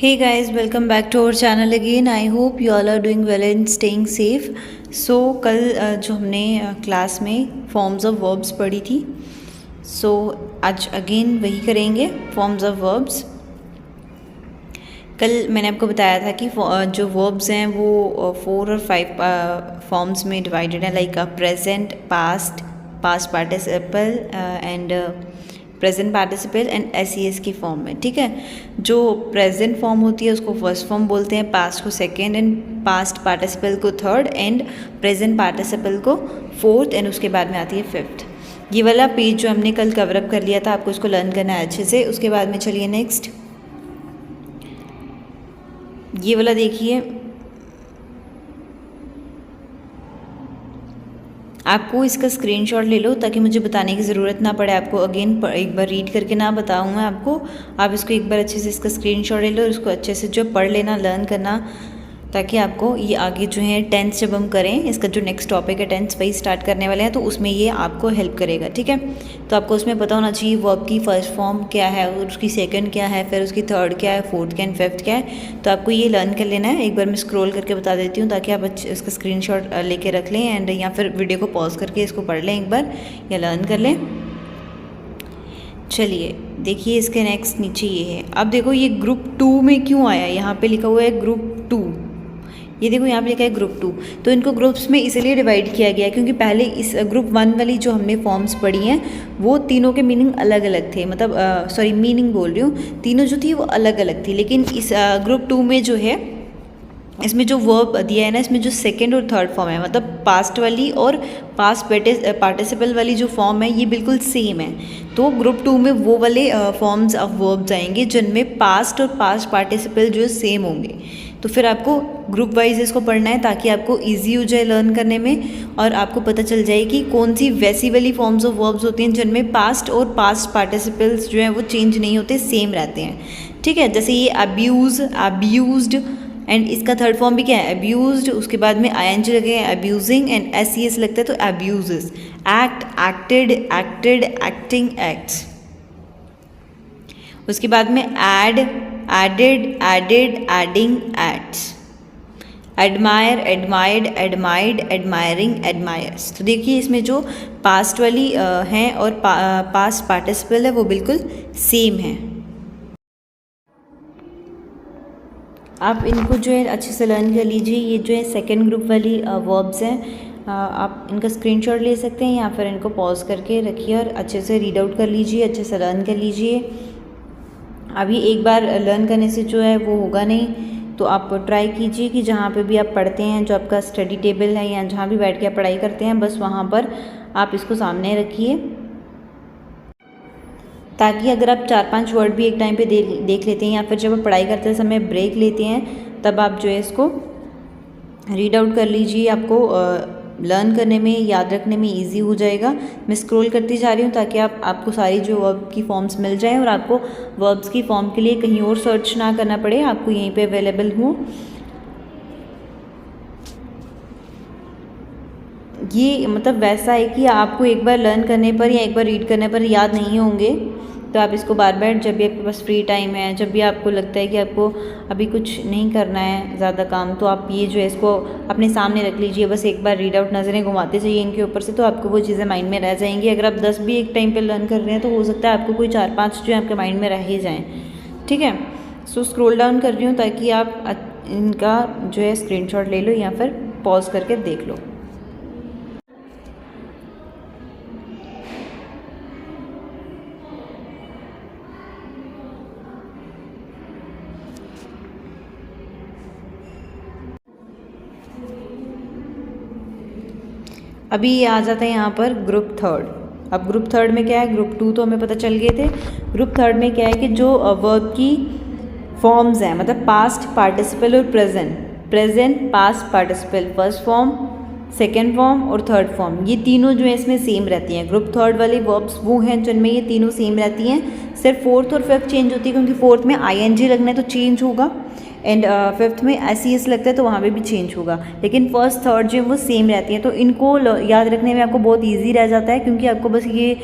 Hey guys, welcome back to our channel again. I hope you all are doing well and staying safe. So कल जो हमने class में forms of verbs पढ़ी थी, आज again वही करेंगे फॉर्म्स ऑफ वर्ब्स। कल मैंने आपको बताया था कि जो वर्ब्स हैं वो 4 और 5 फॉर्म्स में डिवाइडेड है, like present, past participle and present participle and S की फॉर्म में। ठीक है, जो प्रेजेंट फॉर्म होती है उसको फर्स्ट फॉर्म बोलते हैं, पास्ट को सेकेंड एंड पास्ट पार्टिसिपल को थर्ड एंड प्रेजेंट पार्टिसिपल को फोर्थ एंड उसके बाद में आती है फिफ्थ। ये वाला पेज जो हमने कल कवर अप कर लिया था, आपको इसको लर्न करना है अच्छे से। उसके बाद में चलिए नेक्स्ट, ये वाला देखिए। आपको इसका स्क्रीनशॉट ले लो ताकि मुझे बताने की ज़रूरत ना पड़े आपको, अगेन एक बार रीड करके ना बताऊँ मैं आपको। आप इसको एक बार अच्छे से इसका स्क्रीनशॉट ले लो और इसको अच्छे से जो पढ़ लेना, लर्न करना, ताकि आपको ये आगे जो है टेंस जब हम करें, इसका जो नेक्स्ट टॉपिक है टेंस वही स्टार्ट करने वाले हैं, तो उसमें ये आपको हेल्प करेगा। ठीक है, तो आपको उसमें पता होना चाहिए वर्ब की फर्स्ट फॉर्म क्या है, उसकी सेकंड क्या है, फिर उसकी थर्ड क्या है, फोर्थ क्या है, फिफ्थ क्या है। तो आपको ये लर्न कर लेना है। एक बार मैं स्क्रॉल करके बता देती हूँ ताकि आप इसका स्क्रीनशॉट लेके रख लें एंड या फिर वीडियो को पॉज करके इसको पढ़ लें एक बार या लर्न कर लें। चलिए देखिए, इसके नेक्स्ट नीचे ये है। अब देखो ये ग्रुप 2 में क्यों आया, यहाँ पे लिखा हुआ है ग्रुप 2। ये देखो यहाँ पे लिखा है ग्रुप 2, तो इनको ग्रुप्स में इसलिए डिवाइड किया गया है क्योंकि पहले इस ग्रुप 1 वाली जो हमने फॉर्म्स पढ़ी हैं वो तीनों के मीनिंग अलग अलग थे, मतलब मीनिंग बोल रही हूँ, तीनों जो थी वो अलग अलग थी। लेकिन इस ग्रुप 2 में जो है, इसमें जो वर्ब दिया है ना, इसमें जो सेकेंड और थर्ड फॉर्म है, मतलब पास्ट वाली और पास्ट पार्टिसिपल वाली जो फॉर्म है ये बिल्कुल सेम है। तो ग्रुप 2 में वो वाले फॉर्म्स ऑफ वर्ब्स आएंगे जिनमें पास्ट और पास्ट पार्टिसिपल जो सेम होंगे। तो फिर आपको ग्रुप वाइज इसको पढ़ना है ताकि आपको इजी हो जाए लर्न करने में और आपको पता चल जाए कि कौन सी वैसी वाली फॉर्म्स ऑफ वर्ब्स होती हैं जिनमें पास्ट और पास्ट पार्टिसिपल्स जो हैं वो चेंज नहीं होते, सेम रहते हैं। ठीक है, जैसे ये अब्यूज्ड एंड इसका थर्ड फॉर्म भी क्या है, अब्यूज्ड। उसके बाद में ing लगे हैं, अब्यूजिंग एंड एस लगता है तो abuses. Act, acted, acted, acting, acts. उसके बाद में add, added, added, adding, adds. Admire, admired, admired, admiring, admires. तो देखिए इसमें जो पास्ट वाली हैं और पास्ट पार्टिसिपल है वो बिल्कुल सेम है। आप इनको जो है अच्छे से लर्न कर लीजिए। ये जो है सेकेंड ग्रुप वाली वर्ब्स हैं, आप इनका स्क्रीनशॉट ले सकते हैं या फिर इनको पॉज करके रखिए और अच्छे से रीड आउट कर लीजिए, अच्छे से लर्न कर लीजिए। अभी एक बार लर्न करने से जो है वो होगा नहीं, तो आप ट्राई कीजिए कि जहाँ पे भी आप पढ़ते हैं, जो आपका स्टडी टेबल है या जहाँ भी बैठ के आप पढ़ाई करते हैं, बस वहाँ पर आप इसको सामने रखिए, ताकि अगर आप 4-5 वर्ड भी एक टाइम पे देख लेते हैं या फिर जब आप पढ़ाई करते समय ब्रेक लेते हैं तब आप जो है इसको रीड आउट कर लीजिए। आपको लर्न करने में, याद रखने में इजी हो जाएगा। मैं स्क्रॉल करती जा रही हूँ ताकि आपको सारी जो वर्ब की फॉर्म्स मिल जाएं और आपको वर्ब्स की फॉर्म के लिए कहीं और सर्च ना करना पड़े, आपको यहीं पे अवेलेबल हो। ये मतलब वैसा है कि आपको एक बार लर्न करने पर या एक बार रीड करने पर याद नहीं होंगे, तो आप इसको बार बार जब भी आपके पास फ्री टाइम है, जब भी आपको लगता है कि आपको अभी कुछ नहीं करना है ज़्यादा काम, तो आप ये जो है इसको अपने सामने रख लीजिए, बस एक बार रीड आउट नज़रें घुमाते जाइए इनके ऊपर से, तो आपको वो चीज़ें माइंड में रह जाएंगी। अगर आप 10 भी एक टाइम पे लर्न कर रहे हैं तो हो सकता है आपको कोई 4-5 जो है आपके माइंड में रह ही जाएँ। ठीक है, सो स्क्रॉल डाउन कर रही हूँ ताकि आप इनका जो है स्क्रीनशॉट ले लो या फिर पॉज करके देख लो। अभी ये आ जाता है यहाँ पर ग्रुप थर्ड। अब ग्रुप थर्ड में क्या है, ग्रुप 2 तो हमें पता चल गए थे। ग्रुप थर्ड में क्या है कि जो वर्ब की फॉर्म्स हैं, मतलब पास्ट पार्टिसिपल और present past participle, first form, second form और थर्ड फॉर्म, ये तीनों जो है इसमें सेम रहती हैं। ग्रुप थर्ड वाली वर्ब्स वो हैं जिनमें ये तीनों सेम रहती हैं, सिर्फ फोर्थ और फिफ्थ चेंज होती है क्योंकि फोर्थ में ing लगना है तो चेंज होगा एंड फिफ्थ में एस लगता है तो वहाँ पे भी चेंज होगा, लेकिन फर्स्ट थर्ड जो है वो सेम रहती है। तो इनको याद रखने में आपको बहुत इजी रह जाता है क्योंकि आपको बस ये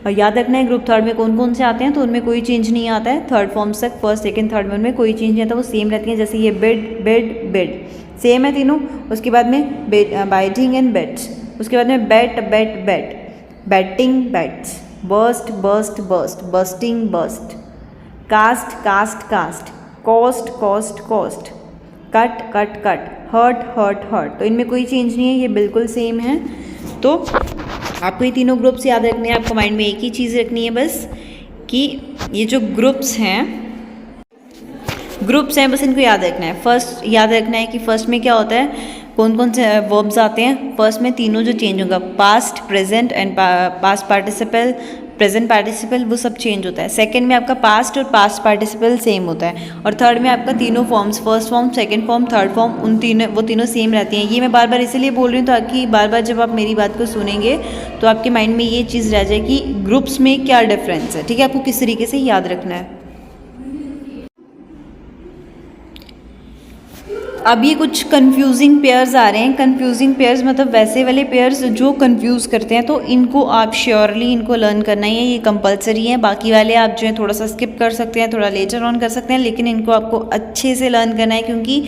और याद रखना है ग्रुप थर्ड में कौन कौन से आते हैं, तो उनमें कोई चेंज नहीं आता है थर्ड फॉर्म्स तक, फर्स्ट सेकंड थर्ड में उनमें कोई चेंज नहीं आता, वो सेम रहती हैं। जैसे ये बेड बेड बेड सेम है तीनों। उसके बाद में बाइटिंग एंड बेट्स, उसके बाद में bat bat bat, batting bats, burst burst burst, bursting burst, cast cast cast, cost cost cost, cut cut cut, hurt hurt hurt. तो इनमें कोई चेंज नहीं है, ये बिल्कुल सेम है। तो आपको ये तीनों ग्रुप्स याद रखने हैं, आपको माइंड में एक ही चीज़ रखनी है बस, कि ये जो ग्रुप्स हैं बस इनको याद रखना है। फर्स्ट याद रखना है कि फर्स्ट में क्या होता है, कौन कौन से वर्ब्स आते हैं। फर्स्ट में तीनों जो चेंज होगा, past present and past participle, present participle, वो सब चेंज होता है। सेकंड में आपका पास्ट और पास्ट पार्टिसिपल सेम होता है। और थर्ड में आपका तीनों forms, first form, second form, third form, वो तीनों सेम रहती हैं। ये मैं बार बार इसलिए बोल रही हूँ ताकि बार बार जब आप मेरी बात को सुनेंगे तो आपके माइंड में ये चीज़ रह जाए कि ग्रुप्स में क्या डिफरेंस है। ठीक है, आपको किस तरीके से याद रखना है। अब ये कुछ कंफ्यूजिंग पेयर्स आ रहे हैं। कंफ्यूजिंग पेयर्स मतलब वैसे वाले पेयर्स जो कंफ्यूज करते हैं, तो इनको आप श्योरली इनको लर्न करना ही है, ये कंपलसरी है। बाकी वाले आप जो है थोड़ा सा स्किप कर सकते हैं, थोड़ा लेटर ऑन कर सकते हैं, लेकिन इनको आपको अच्छे से लर्न करना है, क्योंकि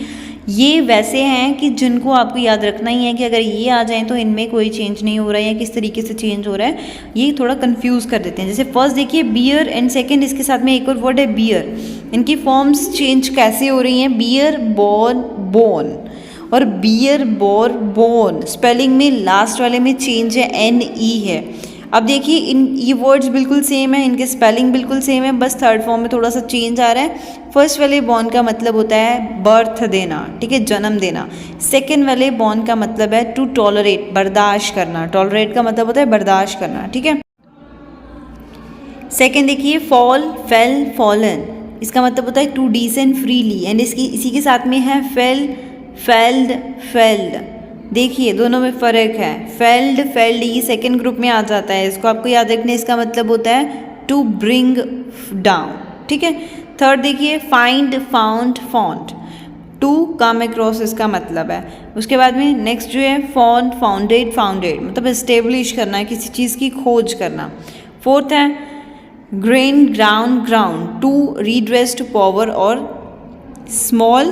ये वैसे हैं कि जिनको आपको याद रखना ही है कि अगर ये आ जाएं तो इनमें कोई चेंज नहीं हो रहा है या किस तरीके से चेंज हो रहा है, ये थोड़ा कंफ्यूज कर देते हैं। जैसे फर्स्ट देखिए बियर एंड सेकंड, इसके साथ में एक और वर्ड है बियर। इनकी फॉर्म्स चेंज कैसे हो रही हैं, बियर बोर्न बोन और बियर बोर बोन। स्पेलिंग में लास्ट वाले में चेंज है, NE है। अब देखिए ये वर्ड्स बिल्कुल सेम है, इनके स्पेलिंग बिल्कुल सेम है, बस थर्ड फॉर्म में थोड़ा सा चेंज आ रहा है। फर्स्ट वाले बॉर्न का मतलब होता है बर्थ देना, ठीक है, जन्म देना। सेकंड वाले बॉर्न का मतलब है टू टॉलरेट, बर्दाश्त करना। टॉलरेट का मतलब होता है बर्दाश्त करना, ठीक है। सेकंड देखिए फॉल, फेल, फॉलन, इसका मतलब होता है टू डिसेंड फ्रीली, एंड इसी के साथ में है फेल, फेल्ड, फेल्ड। देखिए दोनों में फ़र्क है। फेल्ड फेल्ड ये सेकंड ग्रुप में आ जाता है, इसको आपको याद रखना है। इसका मतलब होता है टू ब्रिंग डाउन, ठीक है। थर्ड देखिए find, found, found, to come across इसका मतलब है। उसके बाद में नेक्स्ट जो है फाउंड, फाउंडेड, फाउंडेड मतलब इस्टेब्लिश करना है, किसी चीज़ की खोज करना। फोर्थ है grind, ground, ground, to reduce, to power और स्मॉल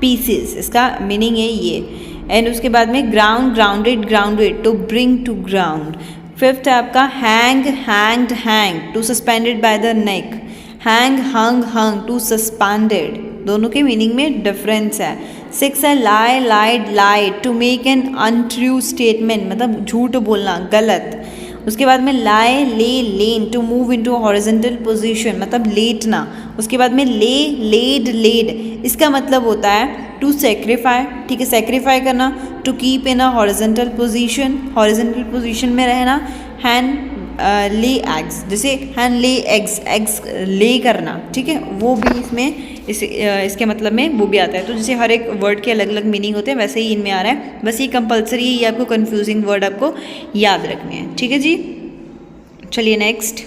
पीसेस, इसका मीनिंग है ये। एंड उसके बाद में ground, grounded, grounded, to bring to ground. Fifth है आपका hang, hanged, hang, to suspended by the neck. Hang, hung, hung, to suspended, दोनों के मीनिंग में डिफरेंस है। सिक्स है lie, lied, lied, to make an untrue statement मतलब झूठ बोलना, गलत। उसके बाद में lie, lay, lain, to move into horizontal position मतलब लेटना। उसके बाद में ले, लेड, लेड, इसका मतलब होता है टू सेक्रीफाई, ठीक है, सेक्रीफाई करना। To keep in a horizontal position, horizontal position में रहना। हैंड ले एग्स, जैसे हैंड ले एग्स, एग्स ले करना, ठीक है, वो भी इसमें इसके मतलब में वो भी आता है। तो जैसे हर एक वर्ड के अलग अलग मीनिंग होते हैं, वैसे ही इनमें आ रहा है। बस ये कंपलसरी है, ये आपको कंफ्यूजिंग वर्ड आपको याद रखने हैं, ठीक है जी। चलिए नेक्स्ट,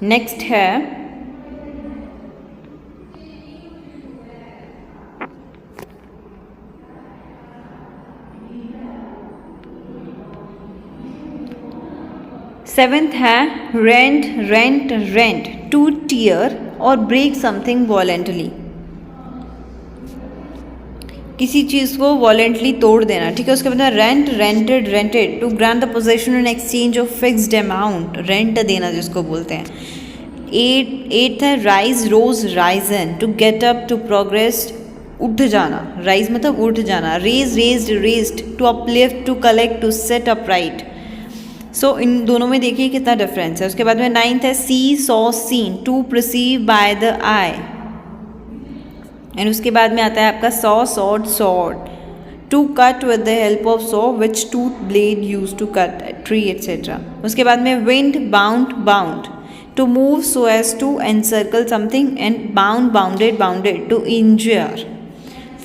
नेक्स्ट है सेवेंथ है rent, rent, rent, to tear or break something violently, किसी चीज़ को वॉलेंटली तोड़ देना, ठीक है। उसके बाद rent, rented, rented, to grant the possession in exchange of fixed amount, rent देना जिसको बोलते हैं। एट्थ है rise, rose, risen, to get up, to progress, उठ जाना, राइज मतलब उठ जाना। Raise, raised, raised, to uplift, to collect, to set upright. So इन दोनों में देखिए कितना डिफरेंस है। उसके बाद में नाइन्थ है see, saw, seen, to perceive by the eye. And उसके बाद में आता है आपका saw, sawed, sawed, to cut with the help of saw which tooth blade use to cut tree etcetera. उसके बाद में wind, bound, bound, to move so as to encircle something, and bound, bounded, bounded, to injure.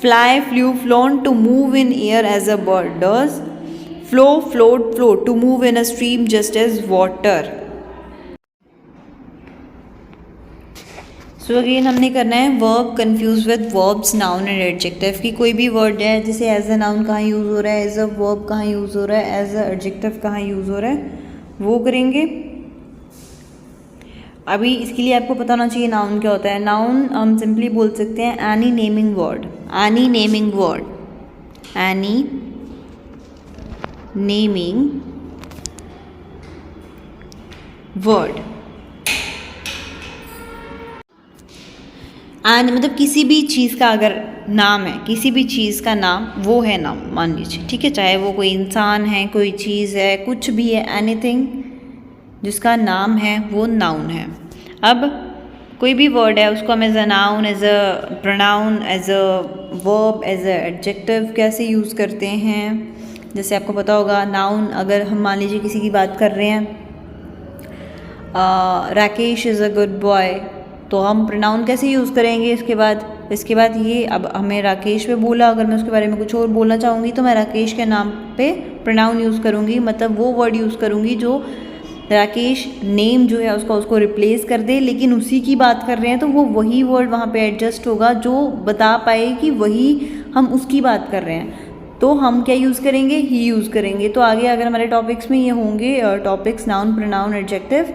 Fly, flew, flown, to move in air as a bird does. Flow, flowed, flow, to move in a stream just as water. So so again हमने करना है verb confuse with verbs, noun and adjective की कोई भी word है जैसे as a noun कहाँ use हो रहा है, एज अ वर्ब कहाँ यूज़ हो रहा है, एज अ एडजेक्टिव कहाँ यूज़ हो रहा है, वो करेंगे। अभी इसके लिए आपको पता होना चाहिए नाउन क्या होता है। नाउन हम सिंपली बोल सकते हैं any naming word, any naming word, any naming word. And मतलब किसी भी चीज़ का अगर नाम है, किसी भी चीज़ का नाम वो है नाम, मान लीजिए, ठीक है, चाहे वो कोई इंसान है, कोई चीज़ है, कुछ भी है, एनीथिंग जिसका नाम है वो नाउन है। अब कोई भी वर्ड है उसको हम as a noun, as a pronoun, as a verb, as a adjective कैसे यूज़ करते हैं। जैसे आपको पता होगा नाउन, अगर हम मान लीजिए किसी की बात कर रहे हैं, Rakesh is a good boy, तो हम प्रोनाउन कैसे यूज़ करेंगे इसके बाद ये अब हमें राकेश पे बोला, अगर मैं उसके बारे में कुछ और बोलना चाहूँगी तो मैं राकेश के नाम पे प्रोनाउन यूज़ करूँगी, मतलब वो वर्ड यूज़ करूँगी जो राकेश नेम जो है उसको रिप्लेस कर दे, लेकिन उसी की बात कर रहे हैं तो वो वही वर्ड वहाँ पे एडजस्ट होगा जो बता पाए कि वही हम उसकी बात कर रहे हैं। तो हम क्या यूज़ करेंगे, ही यूज़ करेंगे। तो आगे अगर हमारे टॉपिक्स में ये होंगे टॉपिक्स नाउन, प्रोनाउन, एडजेक्टिव,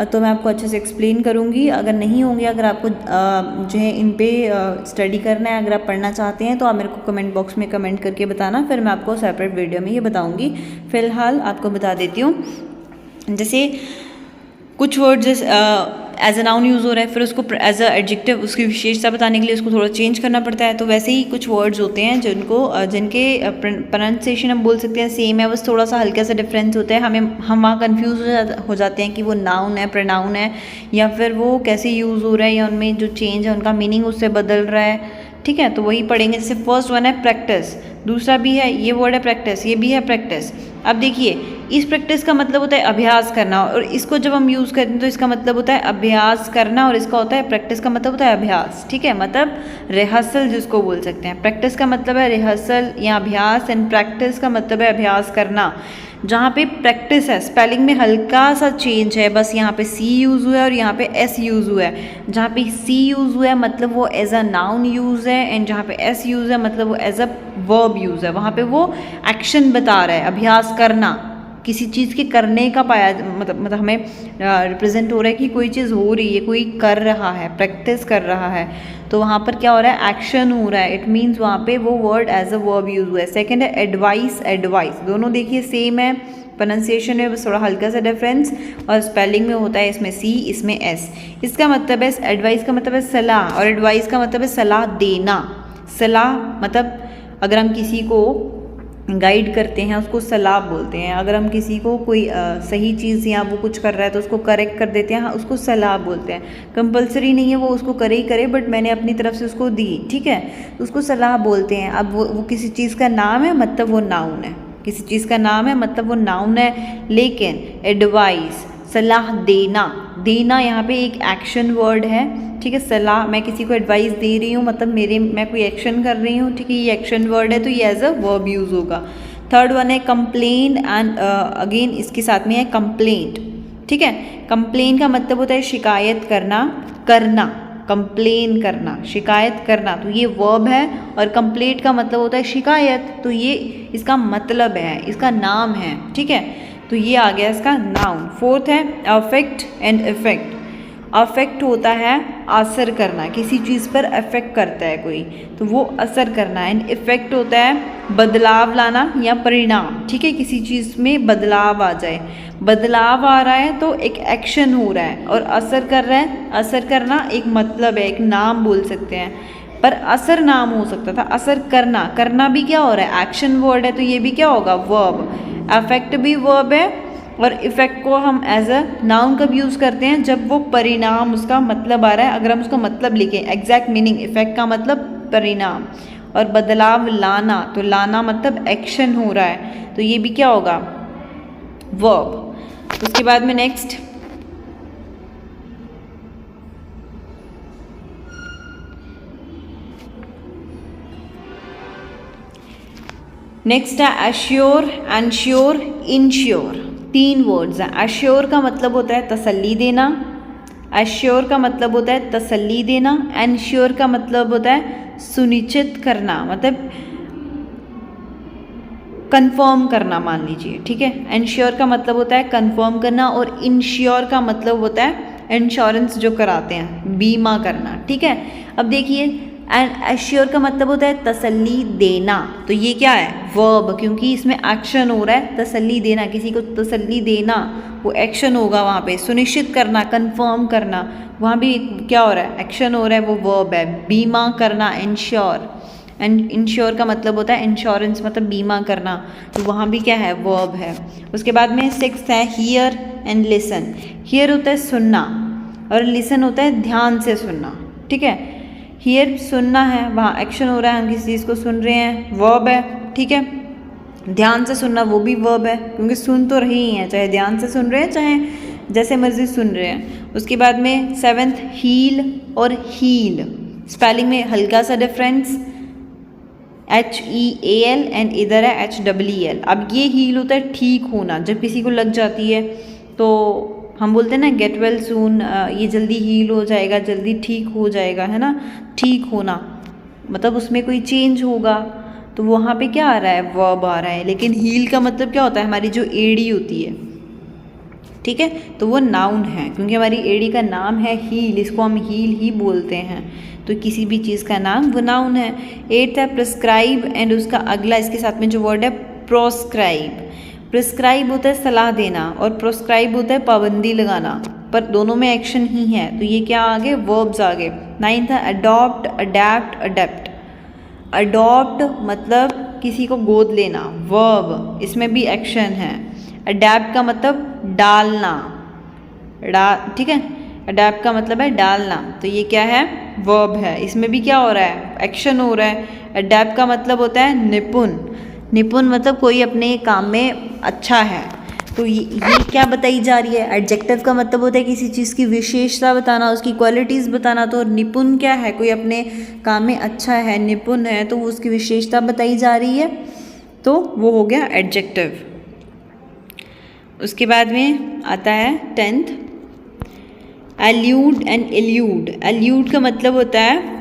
तो मैं आपको अच्छे से एक्सप्लेन करूँगी। अगर नहीं होंगे, अगर आपको जो है इन पे स्टडी करना है, अगर आप पढ़ना चाहते हैं तो आप मेरे को कमेंट बॉक्स में कमेंट करके बताना, फिर मैं आपको सेपरेट वीडियो में ये बताऊँगी। फ़िलहाल आपको बता देती हूँ, जैसे कुछ word as a noun use हो रहा है, फिर उसको एज अ एडजेक्टिव उसकी विशेषता बताने के लिए उसको थोड़ा चेंज करना पड़ता है। तो वैसे ही कुछ वर्ड्स होते हैं जिनके प्रोनाउंसिएशन हम बोल सकते हैं सेम है, बस थोड़ा सा हल्का सा डिफरेंस होता है। हम वहाँ कन्फ्यूज हो जाते हैं कि वो नाउन है, प्रोनाउन है, या फिर वो कैसे यूज़ हो रहा है, या उनमें जो चेंज है उनका मीनिंग उससे बदल रहा है, ठीक है। तो वही पढ़ेंगे। जैसे फर्स्ट वन है प्रैक्टिस, दूसरा भी है, ये वर्ड है प्रैक्टिस, ये भी है प्रैक्टिस। अब देखिए, इस प्रैक्टिस का मतलब होता है अभ्यास करना, और इसको जब हम यूज़ करते हैं तो इसका मतलब होता है अभ्यास करना, और इसका होता है प्रैक्टिस का मतलब होता है अभ्यास, ठीक है, मतलब रिहर्सल जिसको बोल सकते हैं। प्रैक्टिस का मतलब है रिहर्सल या अभ्यास, एंड प्रैक्टिस का मतलब है अभ्यास करना। जहाँ पे प्रैक्टिस है, स्पेलिंग में हल्का सा चेंज है, बस यहाँ पे सी यूज़ हुआ है और यहाँ पे एस यूज़ हुआ है। जहाँ पे सी यूज़ हुआ है मतलब वो एज अ नाउन यूज़ है, एंड जहाँ पे एस यूज़ है मतलब वो एज अ वर्ब यूज़ है। वहाँ पे वो एक्शन बता रहा है, अभ्यास करना, किसी चीज़ के करने का पाया, मतलब हमें रिप्रेजेंट हो रहा है कि कोई चीज़ हो रही है, कोई कर रहा है, प्रैक्टिस कर रहा है, तो वहाँ पर क्या हो रहा है, एक्शन हो रहा है। इट मीन्स वहाँ पे वो word as a verb use हुआ है। सेकंड है एडवाइस, एडवाइस, दोनों देखिए सेम है, प्रोनाउंसिएशन में बस थोड़ा हल्का सा डिफरेंस, और स्पेलिंग में होता है इसमें सी, इसमें एस। इसका मतलब है, एडवाइस का मतलब है सलाह, और एडवाइस का मतलब है सलाह देना। सलाह मतलब अगर हम किसी को गाइड करते हैं उसको सलाह बोलते हैं। अगर हम किसी को कोई सही चीज़ या वो कुछ कर रहा है तो उसको करेक्ट कर देते हैं, उसको सलाह बोलते हैं। कंपलसरी नहीं है वो उसको करे ही करे, बट मैंने अपनी तरफ से उसको दी, ठीक है, तो उसको सलाह बोलते हैं। अब वो किसी चीज़ का नाम है मतलब वो नाउन है, किसी चीज़ का नाम है मतलब वो नाउन है। लेकिन एडवाइस, सलाह देना, देना यहाँ पे एक एक्शन वर्ड है, ठीक है। सलाह, मैं किसी को एडवाइस दे रही हूँ मतलब मैं कोई एक्शन कर रही हूँ, ठीक है, ये एक्शन वर्ड है तो ये एज अ वर्ब यूज होगा। थर्ड वन है कंप्लेन, एंड अगेन इसके साथ में है कंप्लेंट, ठीक है। कंप्लेन का मतलब होता है शिकायत करना, करना, कंप्लेन करना, शिकायत करना, तो ये वर्ब है। और कंप्लेंट का मतलब होता है शिकायत, तो ये इसका मतलब है, इसका नाम है, ठीक है। तो ये आ गया इसका नाउन। फोर्थ है अफेक्ट एंड इफेक्ट। अफेक्ट होता है असर करना, किसी चीज़ पर अफेक्ट करता है कोई, तो वो असर करना। एंड इफेक्ट होता है बदलाव लाना या परिणाम, ठीक है, किसी चीज़ में बदलाव आ जाए, बदलाव आ रहा है तो एक एक्शन हो रहा है, और असर कर रहा है, असर करना एक मतलब है, एक नाम बोल सकते हैं, पर असर नाम हो सकता था। असर करना, करना भी क्या हो रहा है, एक्शन वर्ड है, तो ये भी क्या होगा, वर्ब। अफेक्ट भी वर्ब है, और इफेक्ट को हम एज अ नाउन कब यूज़ करते हैं, जब वो परिणाम उसका मतलब आ रहा है। अगर हम उसका मतलब लिखें, एग्जैक्ट मीनिंग, इफेक्ट का मतलब परिणाम, और बदलाव लाना, तो लाना मतलब एक्शन हो रहा है, तो ये भी क्या होगा, वर्ब। उसके बाद में नेक्स्ट है एश्योर, एंश्योर, इंश्योर। तीन वर्ड्स हैं। एश्योर का मतलब होता है तसल्ली देना, एश्योर का मतलब होता है तसल्ली देना, एनश्योर का मतलब होता है सुनिश्चित करना, मतलब कंफर्म करना मान लीजिए, ठीक है। एंश्योर का मतलब होता है कंफर्म करना, और इंश्योर का मतलब होता है इंश्योरेंस जो कराते हैं, बीमा करना, ठीक है। अब देखिए एश्योर का मतलब होता है तसल्ली देना, तो ये क्या है वर्ब, क्योंकि इसमें एक्शन हो रहा है, तसल्ली देना, किसी को तसल्ली देना वो एक्शन होगा वहाँ पे। सुनिश्चित करना, कंफर्म करना, वहाँ भी क्या हो रहा है, एक्शन हो रहा है, वो वर्ब है। बीमा करना, इंश्योर, एंड इंश्योर का मतलब होता है इंश्योरेंस, मतलब बीमा करना, तो वहाँ भी क्या है वर्ब है। उसके बाद में 6 है हियर एंड लिसन। हियर होता है सुनना, और लिसन होता है ध्यान से सुनना, ठीक है। हियर सुनना है, वहाँ एक्शन हो रहा है, हम किसी चीज़ को सुन रहे हैं, वर्ब है, ठीक है। ध्यान से सुनना वो भी वर्ब है, क्योंकि सुन तो रहे ही हैं, चाहे ध्यान से सुन रहे हैं चाहे जैसे मर्जी सुन रहे हैं। उसके बाद में 7 हील और हील, स्पेलिंग में हल्का सा डिफरेंस, HEAL एंड इधर है HEEL। अब ये हील होता है ठीक होना, जब किसी को लग जाती है तो हम बोलते हैं ना गेट वेल सून, ये जल्दी हील हो जाएगा, जल्दी ठीक हो जाएगा, है ना। ठीक होना मतलब उसमें कोई चेंज होगा, तो वहाँ पे क्या आ रहा है वर्ब आ रहा है। लेकिन हील का मतलब क्या होता है, हमारी जो एड़ी होती है, ठीक है, तो वो नाउन है, क्योंकि हमारी एड़ी का नाम है हील, इसको हम हील ही बोलते हैं, तो किसी भी चीज़ का नाम वो नाउन है। 8 है प्रिस्क्राइब, एंड उसका अगला इसके साथ में जो वर्ड है प्रोस्क्राइब। प्रिस्क्राइब होता है सलाह देना, और प्रोस्क्राइब होता है पाबंदी लगाना, पर दोनों में एक्शन ही है, तो ये क्या आगे वर्ब्स आगे। 9 था अडॉप्ट, अडेप्ट, अडेप्ट। अडॉप्ट मतलब किसी को गोद लेना, वर्ब, इसमें भी एक्शन है। अडेप्ट का मतलब डालना, ठीक है, अडेप्ट का मतलब है डालना, तो ये क्या है वर्ब है, इसमें भी क्या हो रहा है एक्शन हो रहा है। अडेप्ट का मतलब होता है निपुण, निपुण मतलब कोई अपने काम में अच्छा है, तो ये क्या बताई जा रही है। एडजेक्टिव का मतलब होता है किसी चीज़ की विशेषता बताना, उसकी क्वालिटीज़ बताना, तो निपुण क्या है, कोई अपने काम में अच्छा है, निपुण है, तो वो उसकी विशेषता बताई जा रही है, तो वो हो गया एडजेक्टिव। उसके बाद में आता है 10th allude and allude. Allude का मतलब होता है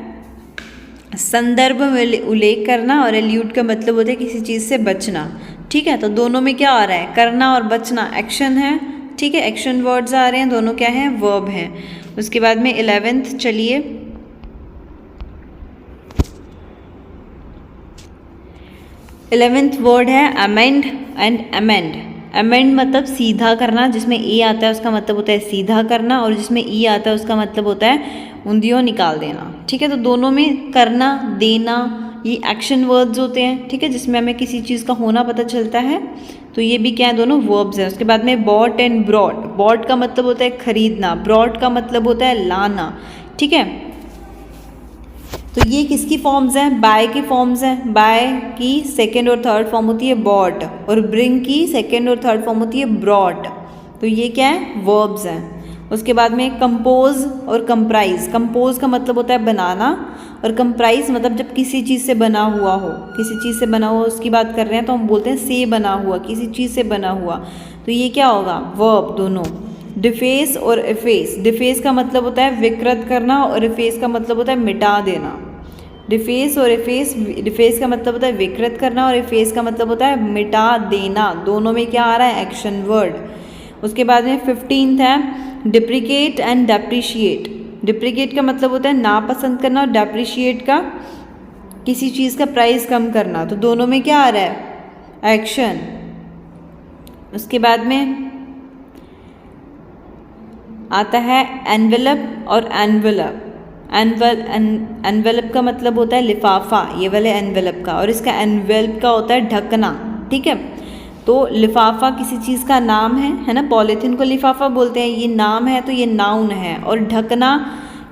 संदर्भ में उल्लेख करना, और एल्यूड का मतलब होता है किसी चीज़ से बचना, ठीक है। तो दोनों में क्या आ रहा है, करना और बचना एक्शन है, ठीक है, एक्शन वर्ड्स आ रहे हैं, दोनों क्या हैं वर्ब हैं। उसके बाद में 11th चलिए, 11th वर्ड है अमेंड एंड अमेंड। अमेंड मतलब सीधा करना, जिसमें ए आता है उसका मतलब होता है सीधा करना, और जिसमें ई आता है उसका मतलब होता है उंधियों निकाल देना, ठीक है। तो दोनों में करना देना ये एक्शन वर्ड्स होते हैं, ठीक है, जिसमें हमें किसी चीज़ का होना पता चलता है, तो ये भी क्या है दोनों वर्ब्स हैं। उसके बाद में बॉट एंड ब्रॉड। बॉट का मतलब होता है खरीदना, ब्रॉड का मतलब होता है लाना, ठीक है। तो ये किसकी फॉर्म्स हैं, बाय की फॉर्म्स हैं। बाय की सेकेंड और थर्ड फॉर्म होती है बॉट, और ब्रिंग की सेकेंड और थर्ड फॉर्म होती है ब्रॉट, तो ये क्या है वर्ब्स हैं। उसके बाद में कंपोज और कंप्राइज। कंपोज का मतलब होता है बनाना, और कंप्राइज मतलब जब किसी चीज़ से बना हुआ हो, किसी चीज़ से बना हुआ उसकी बात कर रहे हैं तो हम बोलते हैं से बना हुआ, किसी चीज़ से बना हुआ, तो ये क्या होगा वर्ब दोनों। डिफेस और इफेस। डिफेस का मतलब होता है विकृत करना, और इफेस का मतलब होता है मिटा देना। डिफेस और इफेस, डिफेस का मतलब होता है विकृत करना, और इफेस का मतलब होता है मिटा देना, दोनों में क्या आ रहा है एक्शन वर्ड। उसके बाद में 15th है डिप्रिकेट एंड डेप्रिशिएट। डिप्रिकेट का मतलब होता है नापसंद करना, और डेप्रिशिएट का किसी चीज़ का प्राइस कम करना, तो दोनों में क्या आ रहा है एक्शन। उसके बाद में आता है एनवेलप और एनवेलप। एनवेलप का मतलब होता है लिफाफा, ये वाले एनवेलप का, और इसका एनवेलप का होता है ढकना, ठीक है। तो लिफाफा किसी चीज़ का नाम है ना, पॉलीथीन को लिफाफा बोलते हैं, ये नाम है तो ये नाउन है। और ढकना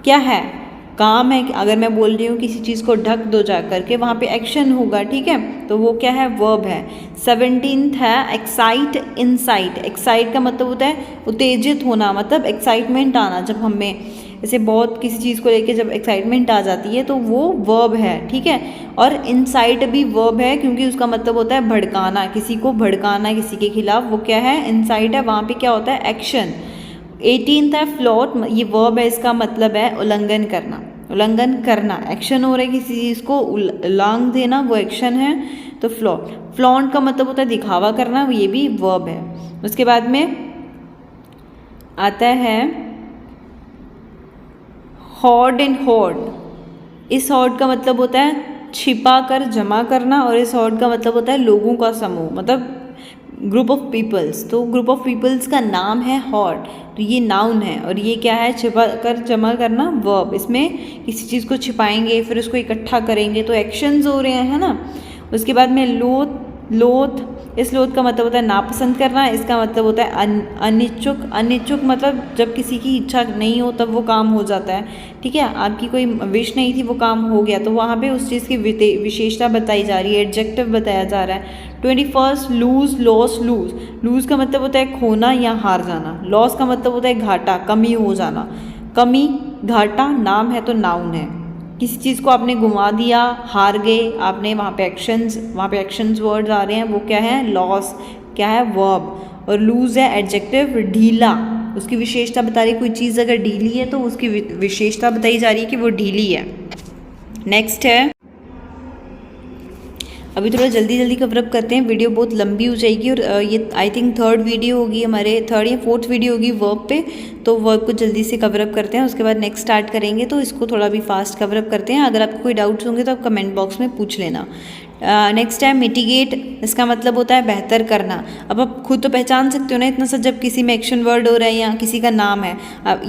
क्या है, काम है, अगर मैं बोल रही हूँ किसी चीज़ को ढक दो जा करके, वहाँ पे एक्शन होगा, ठीक है, तो वो क्या है वर्ब है। 17th है एक्साइट इंसाइट। एक्साइट का मतलब होता है उत्तेजित होना, मतलब एक्साइटमेंट आना, जब हमें जैसे बहुत किसी चीज़ को लेके जब एक्साइटमेंट आ जाती है तो वो वर्ब है, ठीक है। और इंसाइट भी वर्ब है, क्योंकि उसका मतलब होता है भड़काना, किसी को भड़काना किसी के खिलाफ, वो क्या है इंसाइट है, वहाँ पे क्या होता है एक्शन। 18th है फ्लॉट, ये वर्ब है, इसका मतलब है उल्लंघन करना। उल्लंघन करना, एक्शन हो रहा है किसी चीज़ को उल्लांघ देना, वो एक्शन है। तो फ्लॉट, फ्लॉन्ट का मतलब होता है दिखावा करना, ये भी वर्ब है। उसके बाद में आता है हॉर्ड एंड हॉर्ड। इस हॉर्ड का मतलब होता है छिपा कर जमा करना, और इस हॉर्ड का मतलब होता है लोगों का समूह, मतलब ग्रुप ऑफ पीपल्स। तो ग्रुप ऑफ पीपल्स का नाम है हॉर्ड, तो ये नाउन है, और ये क्या है, छिपा कर जमा करना, वर्ब। इसमें किसी चीज़ को छिपाएंगे फिर उसको इकट्ठा करेंगे, तो एक्शंस हो रहे हैं, है ना। उसके बाद में लोथ, लोथ, इस लोथ का मतलब होता है नापसंद करना, इसका मतलब होता है अनिच्छुक। अनिच्छुक मतलब जब किसी की इच्छा नहीं हो तब वो काम हो जाता है, ठीक है। आपकी कोई विश नहीं थी, वो काम हो गया, तो वहाँ पे उस चीज़ की विशेषता बताई जा रही है, एडजेक्टिव बताया जा रहा है। 21 लूज, लॉस, लूज। लूज का मतलब होता है खोना या हार जाना। लॉस का मतलब होता है घाटा, कमी हो जाना। कमी, घाटा नाम है तो नाउन है। किसी चीज़ को आपने घुमा दिया, हार गए आपने, वहाँ पे एक्शंस वर्ड्स आ रहे हैं, वो क्या है, लॉस, क्या है, वर्ब। और लूज है एडजेक्टिव, ढीला, उसकी विशेषता बता रही है। कोई चीज़ अगर ढीली है तो उसकी विशेषता बताई जा रही है कि वो ढीली है। नेक्स्ट है, अभी थोड़ा जल्दी जल्दी कवरअप करते हैं, वीडियो बहुत लंबी हो जाएगी, और ये आई थिंक थर्ड वीडियो होगी हमारे, थर्ड या फोर्थ वीडियो होगी वर्ब पे, तो वर्ब को जल्दी से कवरअप करते हैं, उसके बाद नेक्स्ट स्टार्ट करेंगे, तो इसको थोड़ा भी फास्ट कवरअप करते हैं। अगर आपको कोई डाउट्स होंगे तो आप कमेंट बॉक्स में पूछ लेना। नेक्स्ट है मिटिगेट, इसका मतलब होता है बेहतर करना। अब आप खुद तो पहचान सकते हो ना इतना सा, जब किसी में एक्शन वर्ड हो रहा है या किसी का नाम है,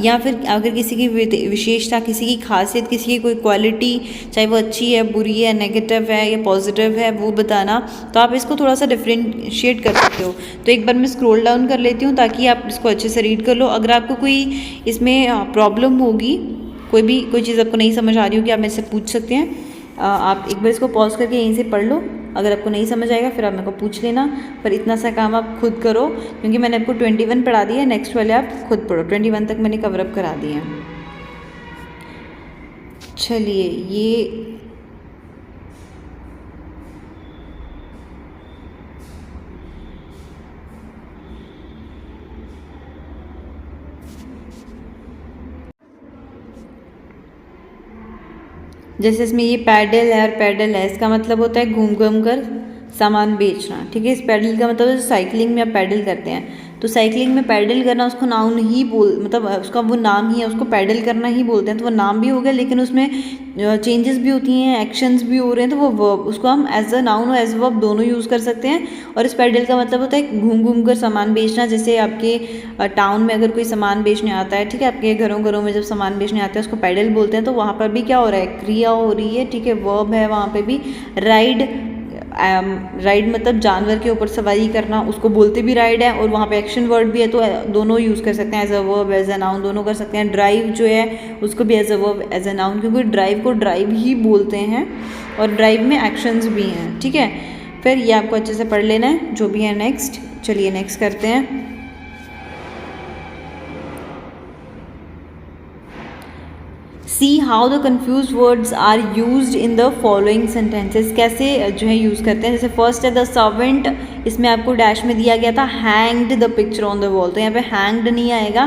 या फिर अगर किसी की विशेषता, किसी की खासियत, किसी की कोई क्वालिटी, चाहे वो अच्छी है, बुरी है, नेगेटिव है या पॉजिटिव है, वो बताना, तो आप इसको थोड़ा सा डिफ्रेंशिएट कर सकते हो। तो एक बार मैं स्क्रॉल डाउन कर लेती हूँ ताकि आप इसको अच्छे से रीड कर लो। अगर आपको कोई इसमें प्रॉब्लम होगी, कोई चीज़ आपको नहीं समझ आ रही होगी, आप मेरे से पूछ सकते हैं। आप एक बार इसको पॉज करके यहीं से पढ़ लो, अगर आपको नहीं समझ आएगा फिर आप मेरे को पूछ लेना, पर इतना सा काम आप खुद करो, क्योंकि मैंने आपको 21 पढ़ा दिया है, नेक्स्ट वाले आप खुद पढ़ो। 21 तक मैंने कवरअप करा दिए हैं। चलिए, ये जैसे इसमें ये पैडल है, और पैडल है, इसका मतलब होता है घूम घूम कर सामान बेचना, ठीक है। इस पैडल का मतलब साइकिलिंग में आप पैडल करते हैं, तो साइकिलिंग में पैडल करना उसको नाउन ही मतलब उसका वो नाम ही है, उसको पैडल करना ही बोलते हैं, तो वो नाम भी हो गया, लेकिन उसमें चेंजेस भी होती हैं, एक्शंस भी हो रहे हैं, तो वो वर्ब, उसको हम एज अ नाउन और एज वर्ब दोनों यूज़ कर सकते हैं। और इस पैडल का मतलब होता है घूम घूम कर सामान बेचना। जैसे आपके टाउन में अगर कोई सामान बेचने आता है, ठीक है, आपके घरों घरों में जब सामान बेचने आते हैं उसको पैडल बोलते हैं, तो वहाँ पर भी क्या हो रहा है, क्रिया हो रही है, ठीक है, वर्ब है वहाँ पे भी। राइड, राइड मतलब जानवर के ऊपर सवारी करना, उसको बोलते भी राइड है, और वहाँ पे एक्शन वर्ड भी है, तो दोनों यूज़ कर सकते हैं, as a verb, as a noun, दोनों कर सकते हैं। ड्राइव जो है उसको भी as a verb, as a noun, क्योंकि ड्राइव को ड्राइव ही बोलते हैं, और ड्राइव में एक्शंस भी हैं, ठीक है। फिर ये आपको अच्छे से पढ़ लेना है जो भी है। नेक्स्ट, चलिए नेक्स्ट करते हैं। See how the confused words are used in the following sentences, कैसे जो है यूज़ करते हैं। जैसे फर्स्ट है द सर्वेंट, इसमें आपको डैश में दिया गया था hanged the picture on the wall, तो यहाँ पे हैंग्ड नहीं आएगा,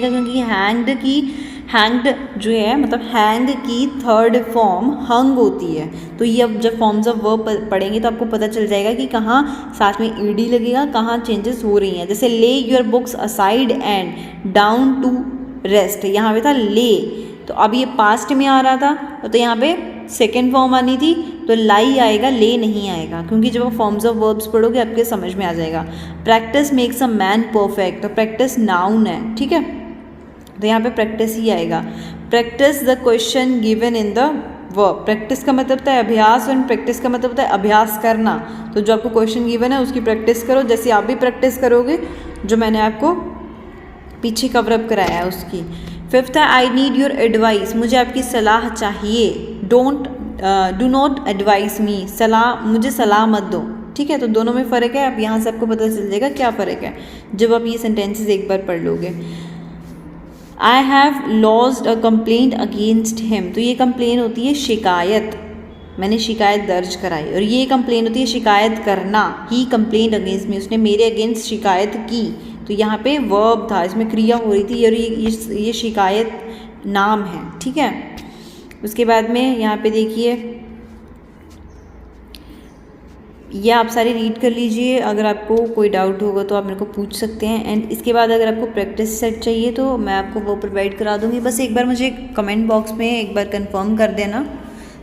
क्योंकि हैंग्ड जो है मतलब हैंग की थर्ड फॉर्म हंग होती है। तो ये अब जब फॉर्म्स ऑफ वर्ब पढ़ेंगे तो आपको पता चल जाएगा कि कहाँ साथ में ईडी लगेगा, कहाँ चेंजेस हो रही हैं। जैसे lay your books aside and down to rest, यहाँ पे था ले, तो अब ये पास्ट में आ रहा था, तो यहाँ पे सेकेंड फॉर्म आनी थी, तो लाई आएगा, ले नहीं आएगा, क्योंकि जब आप फॉर्म्स ऑफ वर्ब्स पढ़ोगे आपके समझ में आ जाएगा। Practice makes a man perfect, तो प्रैक्टिस नाउन है, ठीक है, तो यहाँ पे प्रैक्टिस ही आएगा। Practice the question given in the verb, practice का मतलब होता है अभ्यास, और प्रैक्टिस का मतलब होता है अभ्यास करना। तो जो आपको क्वेश्चन गिवन है उसकी प्रैक्टिस करो, जैसे आप भी प्रैक्टिस करोगे जो मैंने आपको पीछे कवरअप कराया है उसकी। फिफ्थ है आई नीड योर एडवाइस, मुझे आपकी सलाह चाहिए। डू नॉट एडवाइस मी, मुझे सलाह मत दो, ठीक है। तो दोनों में फ़र्क है, अब यहाँ से आपको पता चल जाएगा क्या फ़र्क है जब आप ये सेंटेंसेस एक बार पढ़ लोगे। I have lodged a complaint against him, तो ये कंप्लेन होती है शिकायत, मैंने शिकायत दर्ज कराई। और ये कंप्लेन होती है शिकायत करना, ही कंप्लेन अगेंस्ट मी, उसने मेरे अगेंस्ट शिकायत की। तो यहाँ पे वर्ब था, इसमें क्रिया हो रही थी और ये शिकायत नाम है, ठीक है। उसके बाद में यहाँ पे देखिए, ये आप सारी रीड कर लीजिए, अगर आपको कोई डाउट होगा तो आप मेरे को पूछ सकते हैं। एंड इसके बाद अगर आपको प्रैक्टिस सेट चाहिए तो मैं आपको वो प्रोवाइड करा दूँगी। बस एक बार मुझे कमेंट बॉक्स में एक बार कंफर्म कर देना,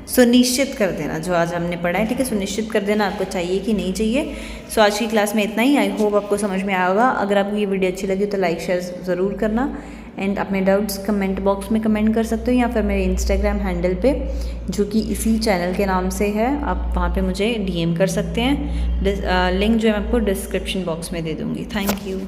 सुनिश्चित कर देना जो आज हमने पढ़ा है, ठीक है। सुनिश्चित कर देना आपको चाहिए कि नहीं चाहिए। सो आज की क्लास में इतना ही। आई होप आपको समझ में आया होगा। अगर आपको ये वीडियो अच्छी लगी तो लाइक शेयर ज़रूर करना। एंड अपने डाउट्स कमेंट बॉक्स में कमेंट कर सकते हो या फिर मेरे इंस्टाग्राम हैंडल पे, जो कि इसी चैनल के नाम से है, आप वहाँ पे मुझे DM कर सकते हैं। लिंक जो है मैं आपको डिस्क्रिप्शन बॉक्स में दे दूँगी। Thank you.